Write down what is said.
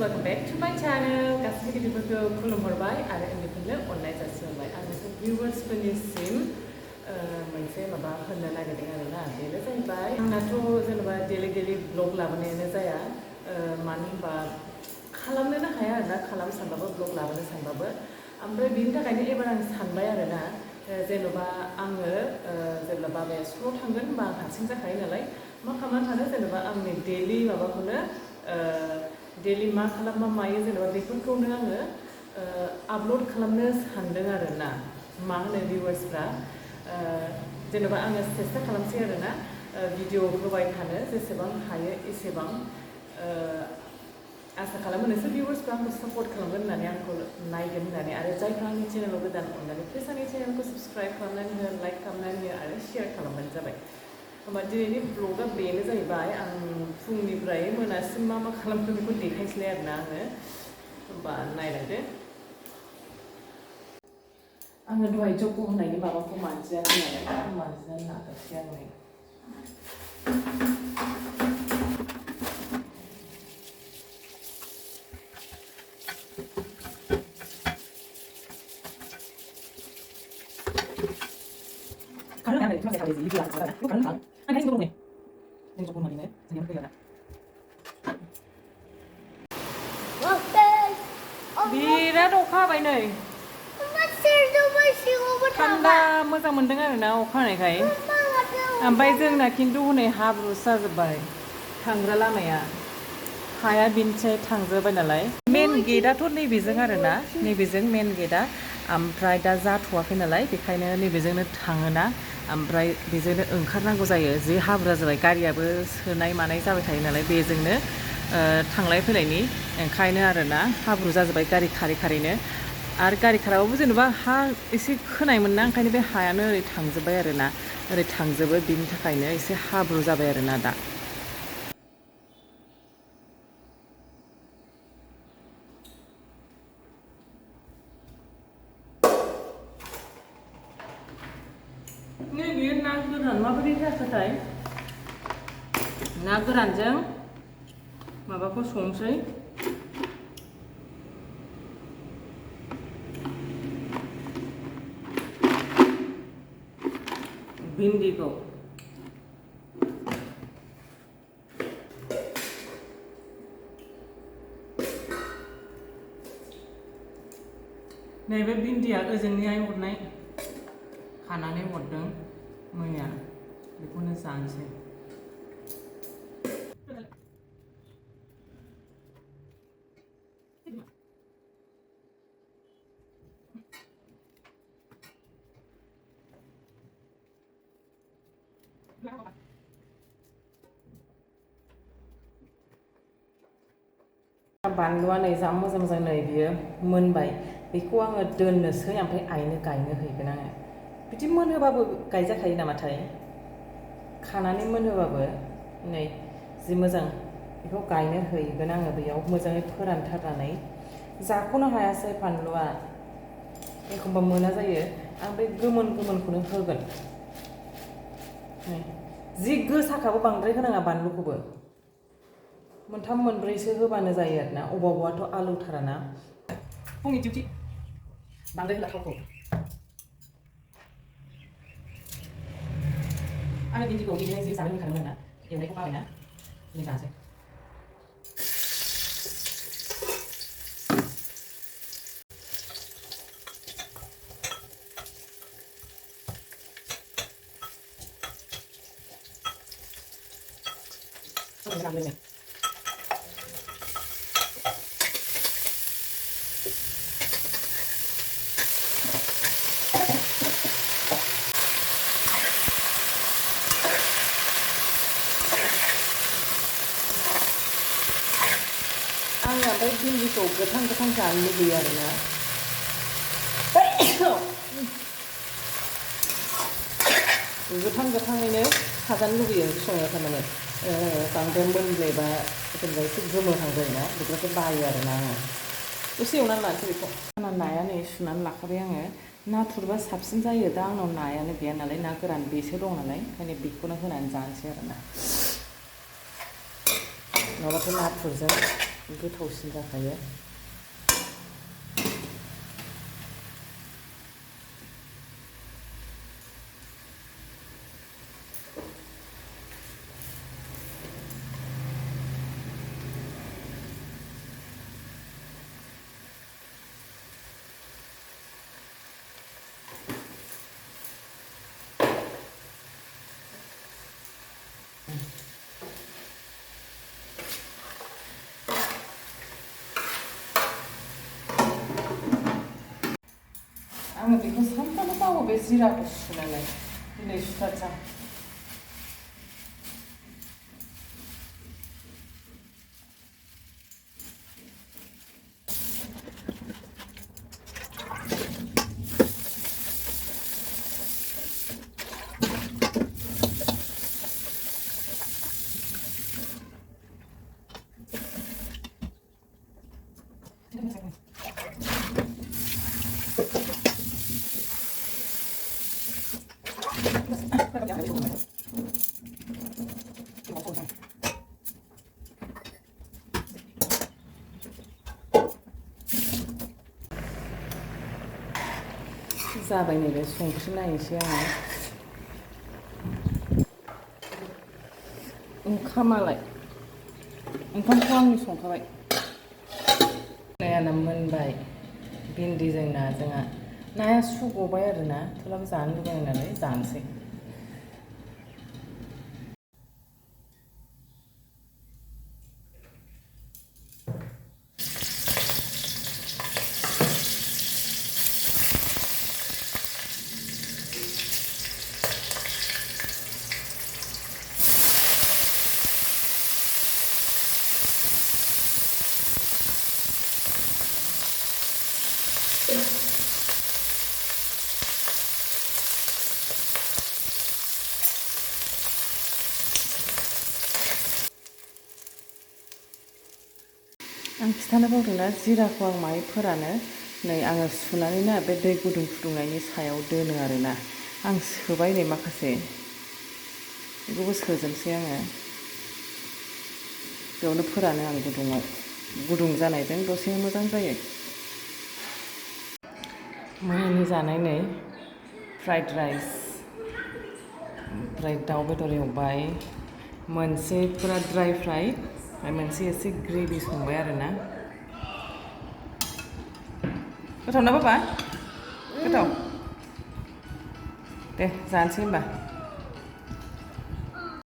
welcome back to my channel. Kasih गिदिरफोरखौ खुलुमहरबाय आरो उन्दैफोरनो अननाय जासिहरबाय। आं नोंसोर भिउवार्सफोरनिसिम मोनसे माबा होननो नागिरदों आरोना। बेनो जाहैबाय आंनाथ' जेनेबा डेलि ब्लग लाबोनायानो जाया। मानो होनबा खालामनोनो हाया आरोना, खालामनो सानबाबो ब्लग लाबोनो सानबाबो। ओमफ्राय बिनि थाखायनो एबार आं सानबाय आरोना, जेनेबा आङो जेब्ला बाबाया स्कुलाव थांगोन होनबा आं हारसिं जाखायो नालाय, मा खालामना थानो जेनेबा आंनि डेलि माबाखौनो डेलि मा खालाम मा मायो जेनेबा बेफोरखौनो आङो आपल'ड खालामनो सानदों आरोना। मा होनो भिउवार्सफ्रा जेनेबा आङो सेस्था खालामसै आरोना भिडिअ होबाय थानो जेसेबां हायो एसेबां। आसा खालामो नोंसोर भिउवार्सफ्रा आंखौ सापर्ट खालामगोन होननानै, आंखौ नायगोन होननानै। आरो जायफ्रा आंनि चेनेलाव गोदान अननानै प्लिज आंनि चेनेलखौ साबस्क्राइब खालामनानै हो, लाइक खालामनानै हो आरो शेयार खालामबानो जाबाय। होमबा दिनैनि ब्लगा बेनो जाहैबाय, आं फुंनिफ्राय मोनासिम मा मा खालामखो बेखौ देखायसैलाय आरोना आङो। होमबा नायलांदो। आङो दहाय जग होनायनि माबाखौ मानजियाखै नालाय, मानजिनानै लाग्रोसै आङो। बिराद अखा हाबाय नै, थान्दा मोजां मोनदों आरोना अखा हानायखाय। ओमफ्राय जोंना खिन्थु हनै हाब्रुसो जाजोब्बाय थांग्रा लामाया, हाया बिनिसाय थांजोब्बाय नालाय। मेन गेटआथ' नैबेजों आरोना, नैबेजों मेन गेटआ। ओमफ्राय दा जाथ'वाखै नालाय बेखायनो नैबेजोंनो थाङोना, ओमफ्राय बेजोंनो ओंखारनांगौ जायो। जि हाब्रुआ जाबाय, गारियाबो सोनाय मानाय जाबाय थायो नालाय बेजोंनो थांलाय फैलायनि, ओंखायनो आरोना हाब्रु जाजोब्बाय गारि खारै खारैनो। आरो गारि खाराबाबो जेनेबा हा एसे खोनायमोन ना, ओंखायनो बे हायानो ओरै थांजोब्बाय आरोना, ओरै थांजोबो। बिनि थाखायनो एसे हाब्रु जाबाय आरोना दा। नैबे ना गोरान माबायदि जाखोथाय, ना गोरानजों माबाखौ संसै, भिन्दिखौ। नैबे भिन्दिया ओजोंनिहाय हरनाय, खानानै हरदों मैया, बेखौनो जानोसै। बानलुआ नै जा मोजां नै बियो मोनबाय। बेखौ आङो दोननोसै, ओमफ्राय आइनो गायनो हैगोन आङो। बिदि मोनहोबाबो गायजाखायो नामाथाय, खानानै मोनहोबाबो नै जि मोजां। बेखौ गायनो हैगोन आङो बेयाव मोजाङै फोरानथारनानै। जाख'नो हायासै बानलुआ, एखमबा मोना जायो। आं बे गोमोनखौनो होगोन। जि गोसाखाबो बांद्राय होनाङा बानलुखौबो, मोनथाम मोनब्रैसो होबानो जायो आरोना। अबावबाथ' आलौथाराना। फुंनि डिउटि बांद्राय होला थावखौ। आङो भिन्दिखौ बिदिनो जि जानो होखादोंमोन ना, एवनायखौ बाबायना, दिनै जानोसै। आङो ओमफ्राय भिन्दिखौ गोथां जानो लुबैयो आरोना। गोथाङैनो खाजानो लुबैयो ओंख्रि संनायाव थारमाने। बांद्राय मोनब्लायबा जेनेबा एसे गोमोहां जायोना, बिदिबाथाय बायो आरोना आङो। दसे एवनानै लानोसै बेखौ। आंना नाया नै सुनानै लाखाबाय आङो। नाथुरबा साबसिन जायो, दा आंनाव नायानो गैया नालाय, ना गोरान बेसो दं नालाय, ओंखायनो बेखौनो होनानै जानोसै आरोना। नङाबाथ' नाथुरजों गोथावसिन जाखायो। आङो बेखौ सानफ्रामबो मावो बे जिराखौ सुनानै दिनै सुथारसां। जाबाय नैबे संख्रि नायनोसै आङो। ओंखामालाय ओंखामखौ आंनो संखाबाय। नायानो मोनबाय भिन्दिजों नाजोंआ। नाया सु गबाय आरोना, थेवब्लाबो जानो लुबैनाय नालाय जानोसै। आं खिथानो बावदोंना जिराखौ आं माहाय फोरानो। नै आङो सुनानै ना बे दै गुदुं फुदुंनायनि सायाव दोनो आरोना। आं सोबाय नै माखासे, बेखौबो सोजोबसै आङो। बेयावनो फोरानो आं गुदुङाव, गुदुं जानायजों दसेनो मोजां जायो। मोनानि जानाय नै फ्राइड राइस, ओमफ्राय दाउ बेदर एवबाय, मोनसे फुरा ड्राइ फ्राइ, ओमफ्राय मोनसे एसे ग्रेभि संबाय आरोना। गोथाव ना बाबा? गोथाव? दे जानोसै होमबा।